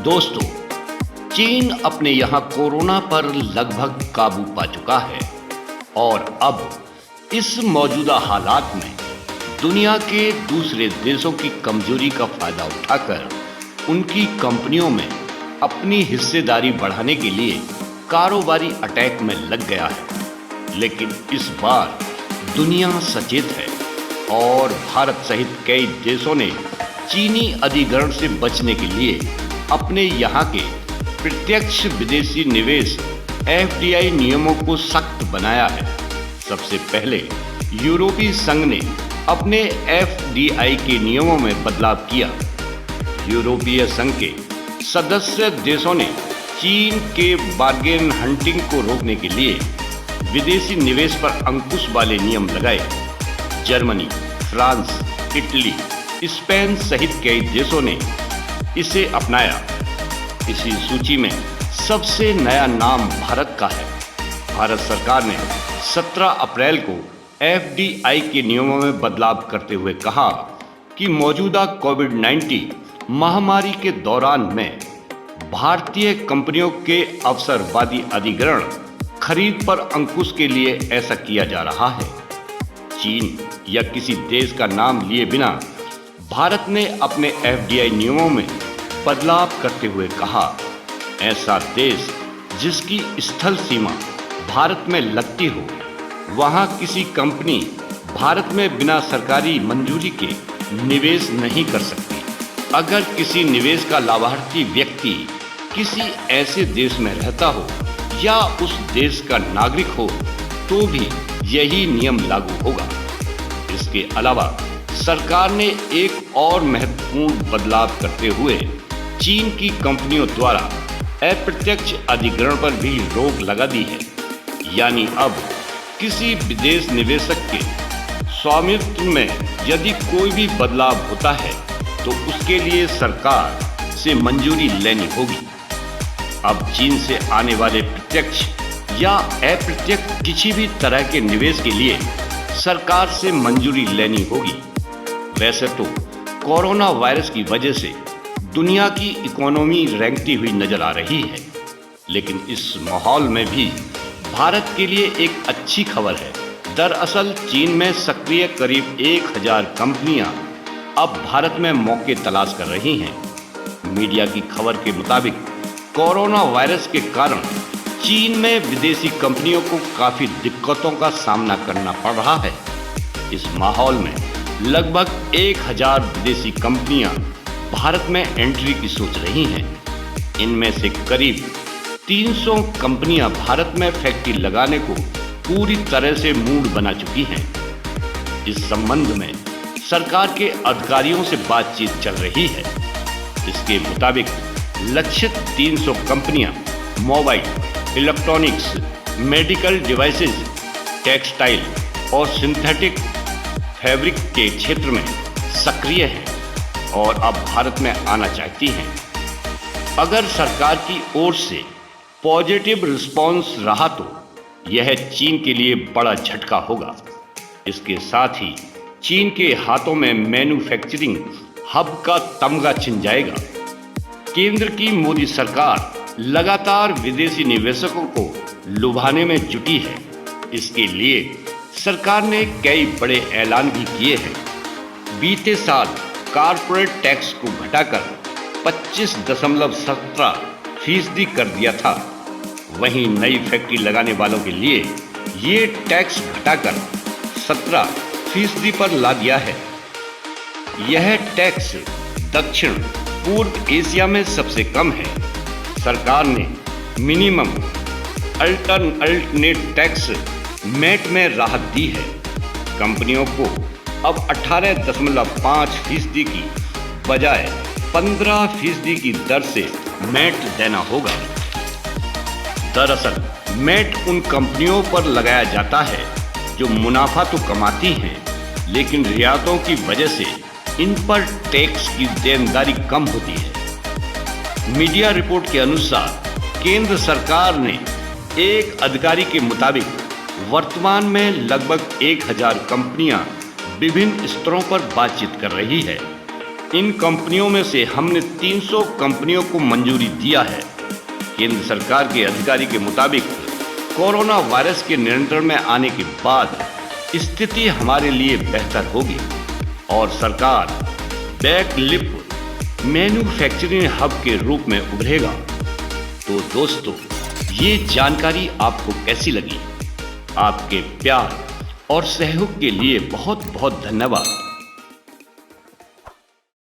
दोस्तों, चीन अपने यहाँ कोरोना पर लगभग काबू पा चुका है और अब इस मौजूदा हालात में दुनिया के दूसरे देशों की कमजोरी का फायदा उठाकर उनकी कंपनियों में अपनी हिस्सेदारी बढ़ाने के लिए कारोबारी अटैक में लग गया है। लेकिन इस बार दुनिया सचेत है और भारत सहित कई देशों ने चीनी अधिग्रहण से बचने के लिए अपने यहाँ के प्रत्यक्ष विदेशी निवेश FDI नियमों को सख्त बनाया है। सबसे पहले यूरोपीय संघ ने अपने FDI के नियमों में बदलाव किया। यूरोपीय संघ के सदस्य देशों ने चीन के बार्गेन हंटिंग को रोकने के लिए विदेशी निवेश पर अंकुश वाले नियम लगाए। जर्मनी, फ्रांस, इटली, स्पेन सहित कई देशों ने इसे अपनाया। इसी सूची में सबसे नया नाम भारत का है। भारत सरकार ने 17 अप्रैल को FDI के नियमों में बदलाव करते हुए कहा कि मौजूदा कोविड-19 महामारी के दौरान में भारतीय कंपनियों के अवसरवादी अधिग्रहण खरीद पर अंकुश के लिए ऐसा किया जा रहा है। चीन या किसी देश का नाम लिए बिना भारत ने अपने FDI नियमों में बदलाव करते हुए कहा, ऐसा देश जिसकी स्थल सीमा भारत में लगती हो, वहां किसी कंपनी भारत में बिना सरकारी मंजूरी के निवेश नहीं कर सकती। अगर किसी निवेश का लाभार्थी व्यक्ति किसी ऐसे देश में रहता हो या उस देश का नागरिक हो तो भी यही नियम लागू होगा। इसके अलावा सरकार ने एक और महत्वपूर्ण बदलाव करते हुए चीन की कंपनियों द्वारा अप्रत्यक्ष अधिग्रहण पर भी रोक लगा दी है। यानी अब किसी विदेश निवेशक के स्वामित्व में यदि कोई भी बदलाव होता है तो उसके लिए सरकार से मंजूरी लेनी होगी। अब चीन से आने वाले प्रत्यक्ष या अप्रत्यक्ष किसी भी तरह के निवेश के लिए सरकार से मंजूरी लेनी होगी। वैसे तो कोरोना वायरस की वजह से दुनिया की इकोनॉमी रेंगती हुई नजर आ रही है, लेकिन इस माहौल में भी भारत के लिए एक अच्छी खबर है। दरअसल चीन में सक्रिय करीब 1000 कंपनियां अब भारत में मौके तलाश कर रही हैं। मीडिया की खबर के मुताबिक कोरोना वायरस के कारण चीन में विदेशी कंपनियों को काफी दिक्कतों का सामना करना पड़ रहा है। इस माहौल में लगभग 1000 विदेशी कंपनियां भारत में एंट्री की सोच रही हैं। इनमें से करीब 300 कंपनियां भारत में फैक्ट्री लगाने को पूरी तरह से मूड बना चुकी हैं। इस संबंध में सरकार के अधिकारियों से बातचीत चल रही है। इसके मुताबिक लक्षित 300 कंपनियां mobile, electronics, medical devices, textile और सिंथेटिक फैब्रिक के क्षेत्र में सक्रिय हैं और अब भारत में आना चाहती हैं। अगर सरकार की ओर से पॉजिटिव रिस्पांस रहा तो यह चीन के लिए बड़ा झटका होगा। इसके साथ ही चीन के हाथों में मैन्युफैक्चरिंग हब का तमगा छिन जाएगा। केंद्र की मोदी सरकार लगातार विदेशी निवेशकों को लुभाने में जुटी है। इसके लिए सरकार ने कई बड़े ऐलान भी किए हैं। बीते साल कॉर्पोरेट टैक्स को घटाकर 25.17% कर दिया था। वहीं नई फैक्ट्री लगाने वालों के लिए ये टैक्स घटाकर 17% पर ला दिया है। यह टैक्स दक्षिण पूर्व एशिया में सबसे कम है। सरकार ने मिनिमम अल्टरनेट टैक्स मैट में राहत दी है। कंपनियों को अब 18.5% की बजाय 15% की दर से मैट देना होगा। दरअसल मैट उन कंपनियों पर लगाया जाता है जो मुनाफा तो कमाती हैं, लेकिन रियायतों की वजह से इन पर टैक्स की देनदारी कम होती है। मीडिया रिपोर्ट के अनुसार केंद्र सरकार ने एक अधिकारी के मुताबिक वर्तमान में लगभग 1000 कंपनियां विभिन्न स्तरों पर बातचीत कर रही है। इन कंपनियों में से हमने 300 कंपनियों को मंजूरी दिया है। केंद्र सरकार के अधिकारी के मुताबिक कोरोना वायरस के नियंत्रण में आने के बाद स्थिति हमारे लिए बेहतर होगी और सरकार बैकलिफ्ट मैन्युफैक्चरिंग हब के रूप में उभरेगा। तो दोस्तों, ये जानकारी आपको कैसी लगी? आपके प्यार और सहयोग के लिए बहुत बहुत धन्यवाद।